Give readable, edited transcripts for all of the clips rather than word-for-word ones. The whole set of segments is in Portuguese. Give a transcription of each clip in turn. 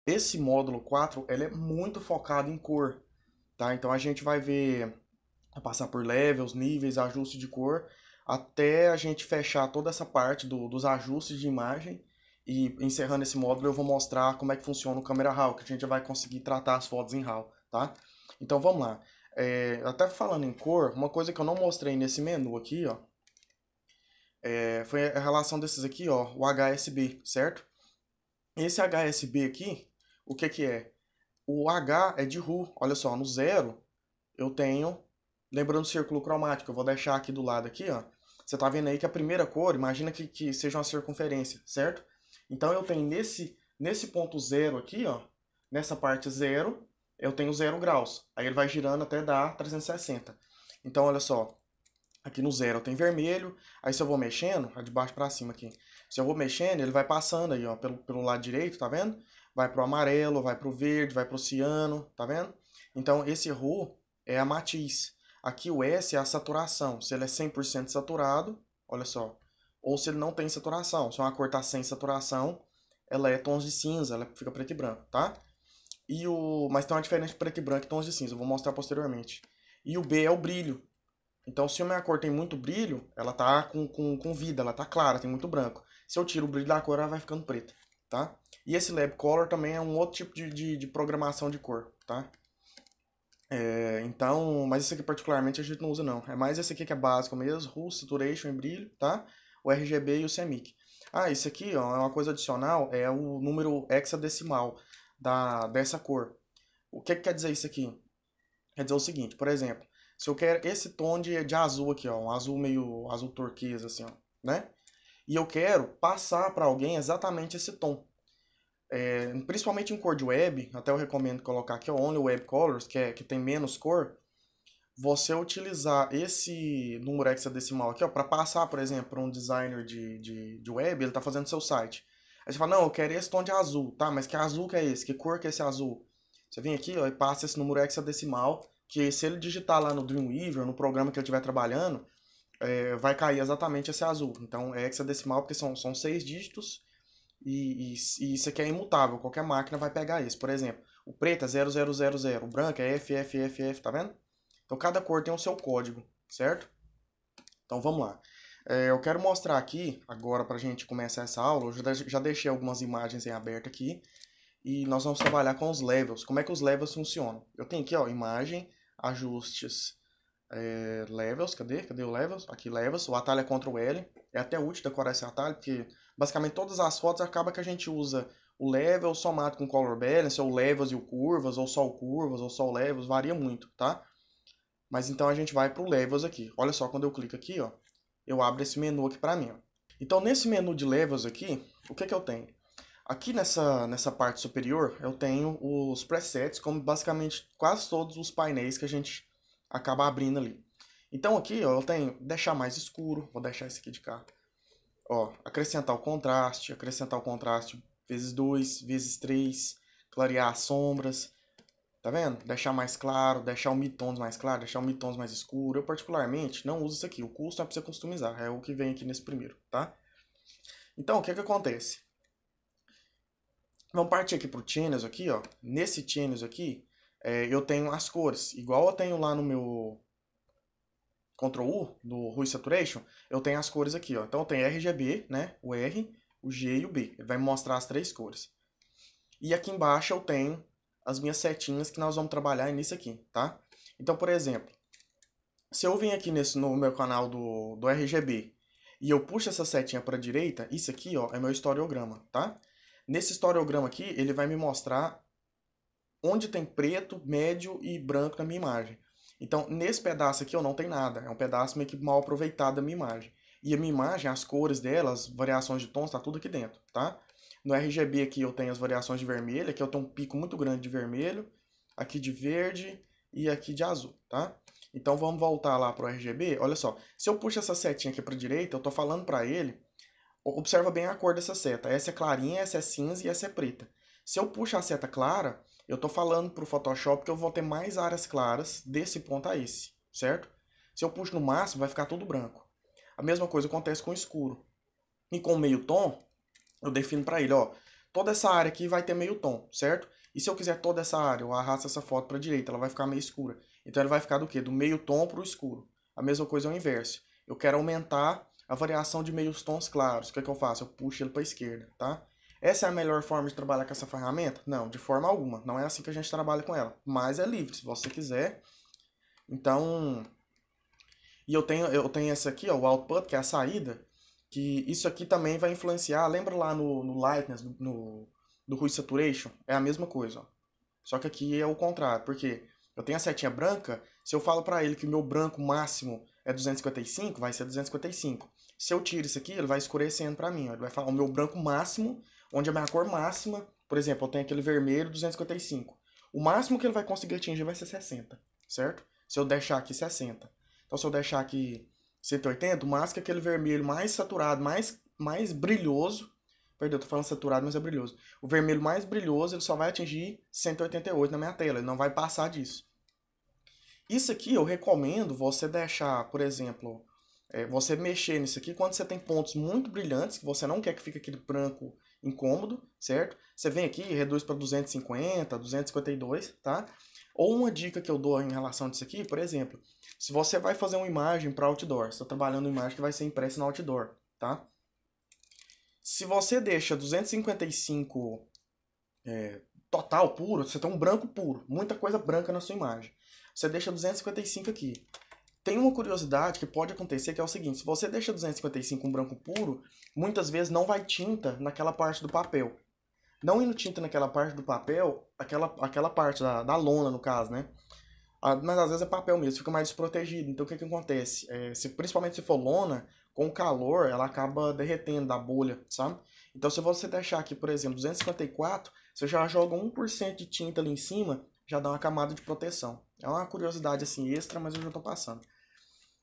esse módulo 4, ele é muito focado em cor, tá? Então a gente vai ver, vai passar por levels, níveis, ajuste de cor, até a gente fechar toda essa parte dos ajustes de imagem. E encerrando esse módulo eu vou mostrar como é que funciona o Camera Raw, que a gente já vai conseguir tratar as fotos em RAW, tá? Então vamos lá. Até falando em cor, uma coisa que eu não mostrei nesse menu aqui, ó, foi a relação desses aqui, ó, o HSB, certo? Esse HSB aqui, o que que é? O H é de RU, olha só, no 0 eu tenho, lembrando do círculo cromático, eu vou deixar aqui do lado aqui, ó. Você tá vendo aí que a primeira cor, imagina que seja uma circunferência, certo? Então eu tenho nesse ponto 0 aqui, ó, nessa parte 0, eu tenho 0 graus. Aí ele vai girando até dar 360. Então olha só, aqui no 0 eu tenho vermelho, aí se eu vou mexendo, de baixo para cima aqui, se eu vou mexendo, ele vai passando aí, ó, pelo lado direito, tá vendo? Vai pro amarelo, vai pro verde, vai pro ciano, tá vendo? Então esse RHU é a matiz. Aqui o S é a saturação, se ele é 100% saturado, olha só, ou se ele não tem saturação, se uma cor tá sem saturação, ela é tons de cinza, ela fica preto e branco, tá? Mas tem uma diferença de preto e branco e tons de cinza, eu vou mostrar posteriormente. E o B é o brilho. Então, se a minha cor tem muito brilho, ela tá com vida, ela tá clara, tem muito branco. Se eu tiro o brilho da cor, ela vai ficando preta, tá? E esse Lab Color também é um outro tipo de programação de cor, tá? Então, mas esse aqui particularmente a gente não usa não. É mais esse aqui que é básico mesmo, RHU, Saturation e brilho, tá? O RGB e o CMYK. Ah, esse aqui, ó, é uma coisa adicional, é o número hexadecimal dessa cor. O que quer dizer isso aqui? Quer dizer o seguinte, por exemplo, se eu quero esse tom de azul aqui, ó, um azul meio azul turquesa, assim, ó, né? E eu quero passar para alguém exatamente esse tom. Principalmente em cor de web, até eu recomendo colocar aqui, ó, Only Web Colors, que tem menos cor. Você utilizar esse número hexadecimal aqui, ó, para passar, por exemplo, para um designer de web, ele está fazendo seu site. Aí você fala, não, eu quero esse tom de azul, tá? Mas que azul que é esse? Que cor que é esse azul? Você vem aqui, ó, e passa esse número hexadecimal, que se ele digitar lá no Dreamweaver, no programa que ele estiver trabalhando, vai cair exatamente esse azul. Então é hexadecimal porque são 6 dígitos e isso aqui é imutável. Qualquer máquina vai pegar isso. Por exemplo, o preto é 0000, o branco é FFFF, tá vendo? Então cada cor tem o seu código, certo? Então vamos lá. Eu quero mostrar aqui, agora para a gente começar essa aula, eu já deixei algumas imagens em aberto aqui, e nós vamos trabalhar com os levels. Como é que os levels funcionam? Eu tenho aqui, ó, imagem, ajustes, levels, cadê o levels? Aqui levels, o atalho é Ctrl L, é até útil decorar esse atalho, porque basicamente todas as fotos acaba que a gente usa o level somado com color balance, ou levels e o curvas, ou só o levels, varia muito, tá? Mas então a gente vai para o Levels aqui. Olha só, quando eu clico aqui, ó, eu abro esse menu aqui para mim. Ó. Então nesse menu de Levels aqui, o que eu tenho? Aqui nessa parte superior eu tenho os presets, como basicamente quase todos os painéis que a gente acaba abrindo ali. Então aqui, ó, eu tenho deixar mais escuro, vou deixar esse aqui de cá. Ó, acrescentar o contraste vezes 2, vezes 3, clarear as sombras. Tá vendo? Deixar mais claro, deixar o midtones mais claro, deixar o midtones mais escuro. Eu particularmente não uso isso aqui. O custom é para você customizar. É o que vem aqui nesse primeiro, tá? Então, o que acontece? Vamos partir aqui pro Channels aqui, ó. Nesse Channels aqui, eu tenho as cores. Igual eu tenho lá no meu Ctrl U, do Hue Saturation, eu tenho as cores aqui, ó. Então eu tenho RGB, né? O R, o G e o B. Ele vai me mostrar as 3 cores. E aqui embaixo eu tenho as minhas setinhas que nós vamos trabalhar nisso aqui, tá? Então, por exemplo, se eu vim aqui no meu canal do RGB e eu puxo essa setinha para a direita, isso aqui, ó, é meu historiograma, tá? Nesse historiograma aqui, ele vai me mostrar onde tem preto, médio e branco na minha imagem. Então, nesse pedaço aqui, eu não tem nada. É um pedaço meio que mal aproveitado da minha imagem. E a minha imagem, as cores dela, as variações de tons, tá tudo aqui dentro, tá? No RGB aqui eu tenho as variações de vermelho, aqui eu tenho um pico muito grande de vermelho, aqui de verde e aqui de azul, tá? Então vamos voltar lá para o RGB. Olha só, se eu puxo essa setinha aqui para a direita, eu estou falando para ele, observa bem a cor dessa seta. Essa é clarinha, essa é cinza e essa é preta. Se eu puxo a seta clara, eu estou falando para o Photoshop que eu vou ter mais áreas claras desse ponto a esse, certo? Se eu puxo no máximo, vai ficar tudo branco. A mesma coisa acontece com o escuro. E com o meio tom, eu defino para ele, ó, toda essa área aqui vai ter meio tom, certo? E se eu quiser toda essa área, eu arrasto essa foto para a direita, ela vai ficar meio escura. Então ele vai ficar do quê? Do meio tom para o escuro. A mesma coisa é o inverso. Eu quero aumentar a variação de meios tons claros. O que é que eu faço? Eu puxo ele para a esquerda, tá? Essa é a melhor forma de trabalhar com essa ferramenta? Não, de forma alguma. Não é assim que a gente trabalha com ela. Mas é livre, se você quiser. Então... E eu tenho essa aqui, ó, o output, que é a saída. Que isso aqui também vai influenciar. Lembra lá no Lightness, do Hue Saturation? É a mesma coisa, ó. Só que aqui é o contrário. Porque eu tenho a setinha branca. Se eu falo para ele que o meu branco máximo é 255, vai ser 255. Se eu tiro isso aqui, ele vai escurecendo para mim, ó. Ele vai falar o meu branco máximo, onde a minha cor máxima, por exemplo, eu tenho aquele vermelho 255. O máximo que ele vai conseguir atingir vai ser 60, certo? Se eu deixar aqui 60. Então se eu deixar aqui 180, o máximo que aquele vermelho mais saturado, mais brilhoso, perdão, eu tô falando saturado, mas é brilhoso. O vermelho mais brilhoso, ele só vai atingir 188 na minha tela, ele não vai passar disso. Isso aqui eu recomendo você deixar, por exemplo, você mexer nisso aqui quando você tem pontos muito brilhantes, que você não quer que fique aquele branco incômodo, certo? Você vem aqui e reduz para 250, 252, tá? Ou uma dica que eu dou em relação a isso aqui, por exemplo, se você vai fazer uma imagem para outdoor, você está trabalhando uma imagem que vai ser impressa no outdoor, tá? Se você deixa 255 total puro, você tem um branco puro, muita coisa branca na sua imagem. Você deixa 255 aqui. Tem uma curiosidade que pode acontecer, que é o seguinte, se você deixa 255 um branco puro, muitas vezes não vai tinta naquela parte do papel. Não indo tinta naquela parte do papel, aquela parte da lona, no caso, né? Mas às vezes é papel mesmo, fica mais desprotegido. Então o que acontece? Principalmente se for lona, com o calor, ela acaba derretendo da bolha, sabe? Então se você deixar aqui, por exemplo, 254, você já joga 1% de tinta ali em cima, já dá uma camada de proteção. É uma curiosidade assim extra, mas eu já tô passando.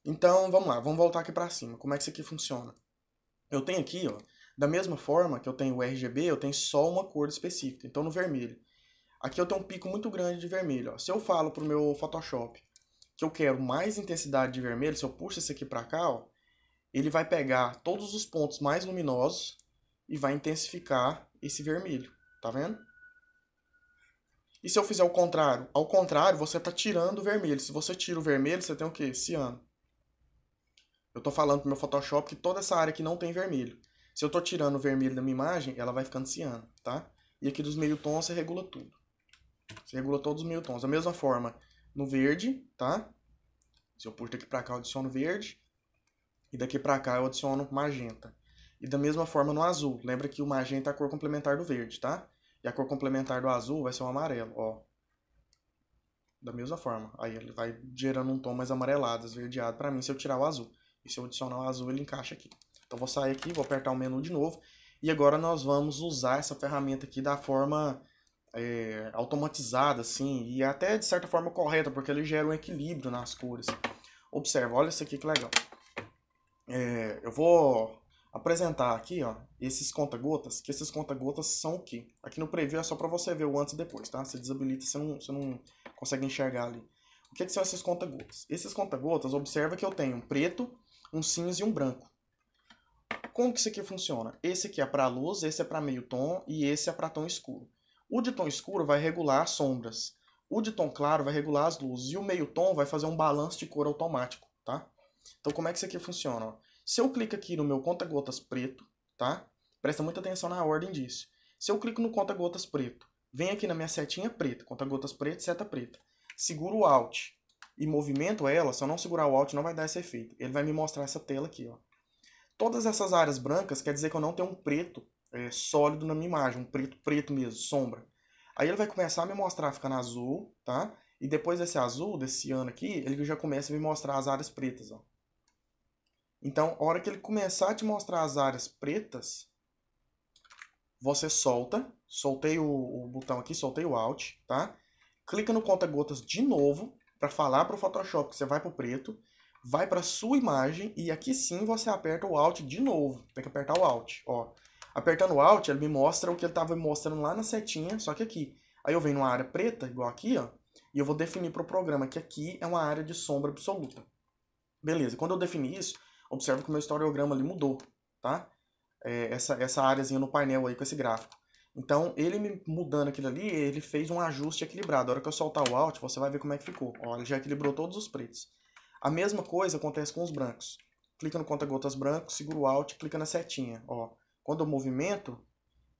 Então vamos lá, vamos voltar aqui pra cima. Como é que isso aqui funciona? Eu tenho aqui, ó, da mesma forma que eu tenho o RGB, eu tenho só uma cor específica. Então no vermelho. Aqui eu tenho um pico muito grande de vermelho. Ó. Se eu falo pro meu Photoshop que eu quero mais intensidade de vermelho, se eu puxo esse aqui pra cá, ó, ele vai pegar todos os pontos mais luminosos e vai intensificar esse vermelho. Tá vendo? E se eu fizer o contrário? Ao contrário, você está tirando o vermelho. Se você tira o vermelho, você tem o quê? Ciano. Eu estou falando pro meu Photoshop que toda essa área aqui não tem vermelho. Se eu estou tirando o vermelho da minha imagem, ela vai ficando ciano, tá? E aqui dos meio tons você regula tudo. Você regula todos os meio tons. Da mesma forma no verde, tá? Se eu puxo daqui para cá, eu adiciono verde. E daqui para cá eu adiciono magenta. E da mesma forma no azul. Lembra que o magenta é a cor complementar do verde, tá? E a cor complementar do azul vai ser o amarelo, ó. Da mesma forma. Aí ele vai gerando um tom mais amarelado, esverdeado pra mim se eu tirar o azul. E se eu adicionar o azul, ele encaixa aqui. Então vou sair aqui, vou apertar o menu de novo. E agora nós vamos usar essa ferramenta aqui da forma automatizada, assim. E até de certa forma correta, porque ele gera um equilíbrio nas cores. Observa, olha isso aqui que legal. Eu vou apresentar aqui, ó, esses conta-gotas, que esses conta-gotas são o quê? Aqui no preview é só para você ver o antes e depois, tá? Você desabilita, você não consegue enxergar ali. O que são esses conta-gotas? Esses conta-gotas, observa que eu tenho um preto, um cinza e um branco. Como que isso aqui funciona? Esse aqui é para luz, esse é para meio tom e esse é para tom escuro. O de tom escuro vai regular as sombras. O de tom claro vai regular as luzes. E o meio tom vai fazer um balanço de cor automático, tá? Então como é que isso aqui funciona? Ó? Se eu clico aqui no meu conta-gotas preto, tá? Presta muita atenção na ordem disso. Se eu clico no conta-gotas preto, vem aqui na minha setinha preta, conta-gotas preto, seta preta. Seguro o Alt e movimento ela, se eu não segurar o Alt não vai dar esse efeito. Ele vai me mostrar essa tela aqui, ó. Todas essas áreas brancas quer dizer que eu não tenho um preto sólido na minha imagem, um preto preto mesmo, sombra. Aí ele vai começar a me mostrar ficando azul, tá? E depois desse azul, desse ciano aqui, ele já começa a me mostrar as áreas pretas, ó. Então, a hora que ele começar a te mostrar as áreas pretas, você solta. Soltei o botão aqui, soltei o Alt, tá? Clica no conta-gotas de novo, para falar para o Photoshop que você vai para o preto. Vai para sua imagem e aqui sim você aperta o Alt de novo. Tem que apertar o Alt, ó. Apertando o Alt, ele me mostra o que ele estava me mostrando lá na setinha, só que aqui. Aí eu venho numa área preta, igual aqui, ó. E eu vou definir para o programa que aqui é uma área de sombra absoluta. Beleza, quando eu definir isso, observa que o meu historiograma ali mudou, tá? Essa áreazinha no painel aí com esse gráfico. Então, ele me mudando aquilo ali, ele fez um ajuste equilibrado. A hora que eu soltar o Alt, você vai ver como é que ficou. Ó, ele já equilibrou todos os pretos. A mesma coisa acontece com os brancos. Clica no conta-gotas branco, segura o Alt, clica na setinha. Ó, quando eu movimento,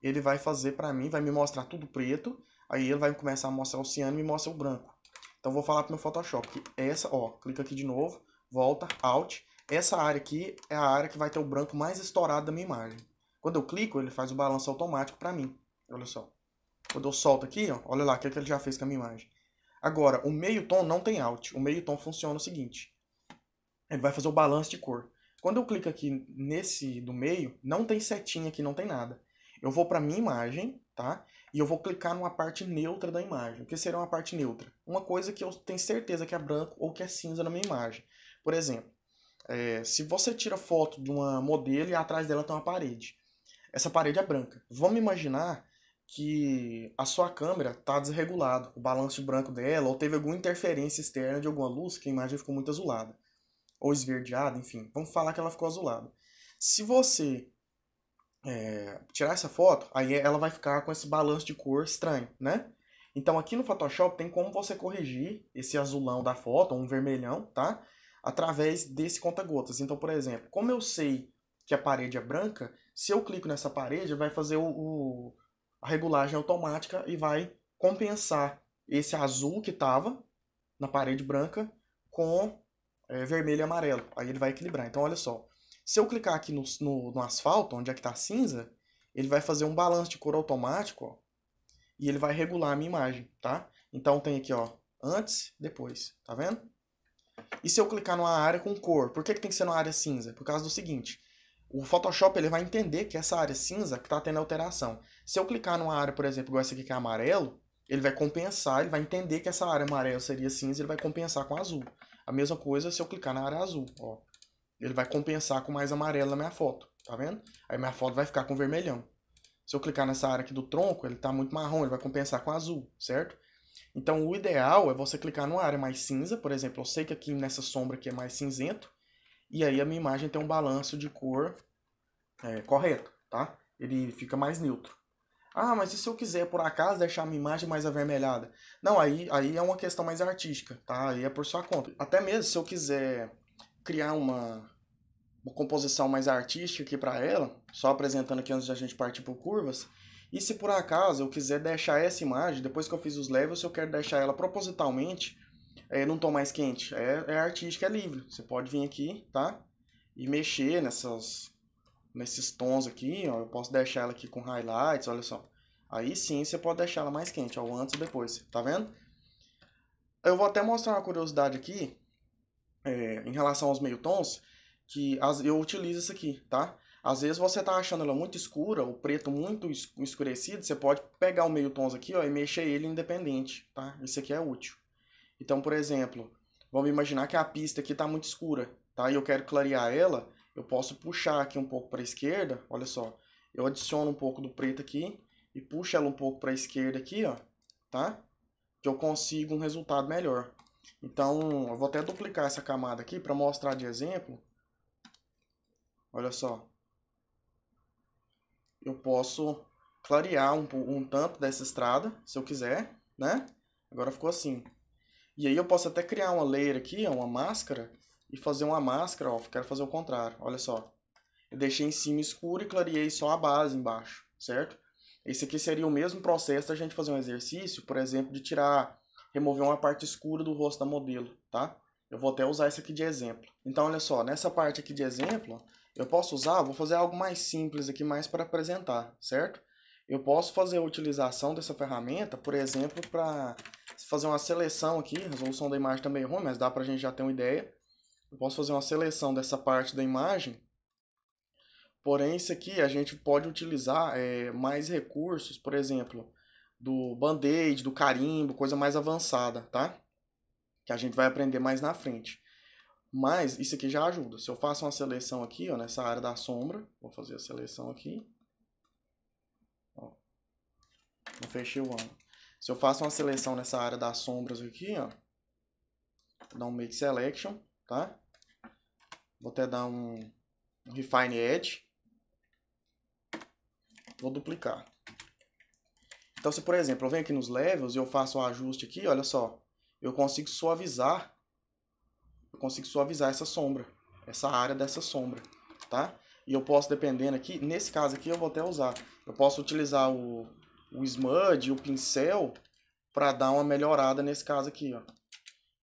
ele vai fazer pra mim, vai me mostrar tudo preto. Aí ele vai começar a mostrar o ciano e me mostra o branco. Então, vou falar pro meu Photoshop que essa, ó, clica aqui de novo, volta, Alt. Essa área aqui é a área que vai ter o branco mais estourado da minha imagem. Quando eu clico, ele faz o balanço automático pra mim. Olha só. Quando eu solto aqui, ó, olha lá o que ele já fez com a minha imagem. Agora, o meio tom não tem Alt. O meio tom funciona o seguinte. Ele vai fazer o balanço de cor. Quando eu clico aqui nesse do meio, não tem setinha aqui, não tem nada. Eu vou para minha imagem, tá? E eu vou clicar numa parte neutra da imagem. O que seria uma parte neutra? Uma coisa que eu tenho certeza que é branco ou que é cinza na minha imagem. Por exemplo, se você tira foto de uma modelo e atrás dela tem uma parede. Essa parede é branca. Vamos imaginar que a sua câmera está desregulada, o balanço de branco dela, ou teve alguma interferência externa de alguma luz que a imagem ficou muito azulada, ou esverdeada, enfim. Vamos falar que ela ficou azulada. Se você tirar essa foto, aí ela vai ficar com esse balanço de cor estranho, né? Então aqui no Photoshop tem como você corrigir esse azulão da foto, ou um vermelhão, tá? Através desse conta-gotas. Então, por exemplo, como eu sei que a parede é branca, se eu clico nessa parede, vai fazer a regulagem automática e vai compensar esse azul que estava na parede branca com vermelho e amarelo. Aí ele vai equilibrar. Então, olha só. Se eu clicar aqui no asfalto, onde é que está cinza, ele vai fazer um balanço de cor automático, ó, e ele vai regular a minha imagem, tá? Então tem aqui, ó, antes, depois, tá vendo? E se eu clicar numa área com cor, por que tem que ser numa área cinza? Por causa do seguinte, o Photoshop ele vai entender que essa área cinza que está tendo alteração. Se eu clicar numa área, por exemplo, igual essa aqui que é amarelo, ele vai compensar, ele vai entender que essa área amarela seria cinza, ele vai compensar com azul. A mesma coisa se eu clicar na área azul, ó. Ele vai compensar com mais amarelo na minha foto, tá vendo? Aí minha foto vai ficar com vermelhão. Se eu clicar nessa área aqui do tronco, ele tá muito marrom, ele vai compensar com azul, certo? Então o ideal é você clicar numa área mais cinza, por exemplo, eu sei que aqui nessa sombra aqui é mais cinzento, e aí a minha imagem tem um balanço de cor correto, tá? Ele fica mais neutro. Ah, mas e se eu quiser, por acaso, deixar a minha imagem mais avermelhada? Não, aí é uma questão mais artística, tá? Aí é por sua conta. Até mesmo se eu quiser criar uma composição mais artística aqui para ela, só apresentando aqui antes da gente partir por curvas, e se por acaso eu quiser deixar essa imagem, depois que eu fiz os levels, se eu quero deixar ela propositalmente num tom mais quente, é artística, é livre. Você pode vir aqui, tá? E mexer nesses tons aqui, ó, eu posso deixar ela aqui com highlights, olha só. Aí sim você pode deixar ela mais quente, ó, o antes e depois, tá vendo? Eu vou até mostrar uma curiosidade aqui, em relação aos meio tons, que eu utilizo isso aqui, tá? Às vezes você tá achando ela muito escura, o preto muito escurecido, você pode pegar o meio tons aqui, ó, e mexer ele independente, tá? Isso aqui é útil. Então, por exemplo, vamos imaginar que a pista aqui tá muito escura, tá? E eu quero clarear ela, eu posso puxar aqui um pouco para a esquerda, olha só. Eu adiciono um pouco do preto aqui e puxo ela um pouco para a esquerda aqui, ó, tá? Que eu consigo um resultado melhor. Então, eu vou até duplicar essa camada aqui para mostrar de exemplo. Olha só. Eu posso clarear um tanto dessa estrada, se eu quiser, né? Agora ficou assim. E aí eu posso até criar uma layer aqui, ó, uma máscara, e fazer uma máscara, ó, quero fazer o contrário, olha só. Eu deixei em cima escuro e clareei só a base embaixo, certo? Esse aqui seria o mesmo processo da gente fazer um exercício, por exemplo, de remover uma parte escura do rosto da modelo, tá? Eu vou até usar isso aqui de exemplo. Então, olha só, nessa parte aqui de exemplo, eu posso usar, vou fazer algo mais simples aqui, mais para apresentar, certo? Eu posso fazer a utilização dessa ferramenta, por exemplo, para fazer uma seleção aqui, a resolução da imagem tá meio ruim, mas dá pra gente já ter uma ideia. Eu posso fazer uma seleção dessa parte da imagem, porém isso aqui a gente pode utilizar mais recursos, por exemplo, do band-aid, do carimbo, coisa mais avançada, tá? Que a gente vai aprender mais na frente. Mas isso aqui já ajuda. Se eu faço uma seleção aqui, ó, nessa área da sombra, vou fazer a seleção aqui. Ó, não fechei o ângulo. Se eu faço uma seleção nessa área das sombras aqui, ó, vou dar um Make Selection, tá? Vou até dar um Refine Edge. Vou duplicar. Então, se por exemplo, eu venho aqui nos levels e eu faço o ajuste aqui, olha só, eu consigo suavizar essa sombra, essa área dessa sombra, tá? E eu posso, dependendo aqui, nesse caso aqui eu vou até usar, eu posso utilizar o smudge, o pincel, para dar uma melhorada nesse caso aqui, ó.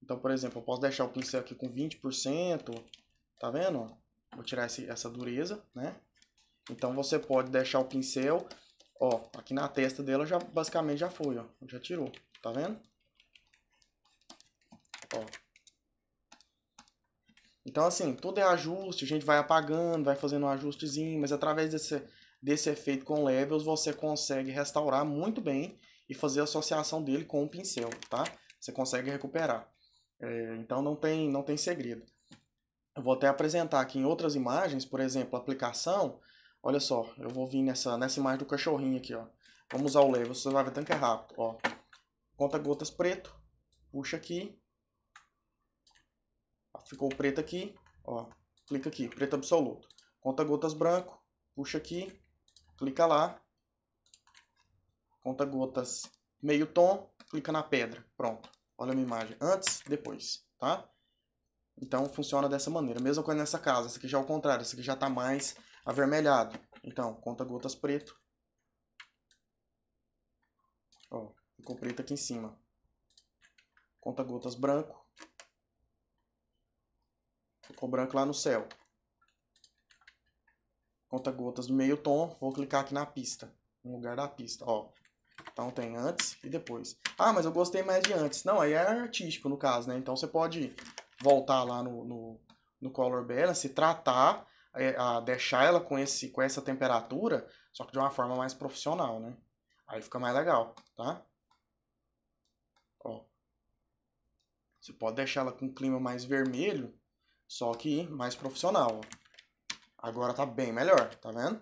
Então, por exemplo, eu posso deixar o pincel aqui com 20%, tá vendo? Vou tirar essa dureza, né? Então você pode deixar o pincel, ó, aqui na testa dela já basicamente já foi, ó, já tirou, tá vendo? Ó. Então assim, tudo é ajuste, a gente vai apagando, vai fazendo um ajustezinho, mas através desse efeito com levels você consegue restaurar muito bem e fazer a associação dele com o pincel, tá? Você consegue recuperar. Então não tem segredo. Eu vou até apresentar aqui em outras imagens, por exemplo, a aplicação. Olha só, eu vou vir nessa imagem do cachorrinho aqui, ó. Vamos usar o level, você vai ver tanto que é rápido, ó. Conta-gotas preto, puxa aqui. Ficou preto aqui, ó. Clica aqui, preto absoluto. Conta-gotas branco, puxa aqui, clica lá. Conta-gotas meio tom, clica na pedra, pronto. Olha a minha imagem, antes, depois, tá? Então funciona dessa maneira. Mesma coisa nessa casa, essa aqui já é o contrário, essa aqui já está mais avermelhado. Então, conta-gotas preto. Ó, ficou preto aqui em cima. Conta-gotas branco. Ficou branco lá no céu. Conta-gotas meio tom, vou clicar aqui na pista, no lugar da pista, ó. Então tem antes e depois. Ah, mas eu gostei mais de antes. Não, aí é artístico no caso, né? Então você pode voltar lá no Color Balance e tratar, deixar ela com essa temperatura, só que de uma forma mais profissional, né? Aí fica mais legal, tá? Ó. Você pode deixar ela com um clima mais vermelho, só que mais profissional, ó. Agora tá bem melhor, tá vendo?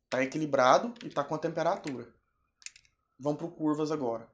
Tá equilibrado e tá com a temperatura. Vamos pro curvas agora.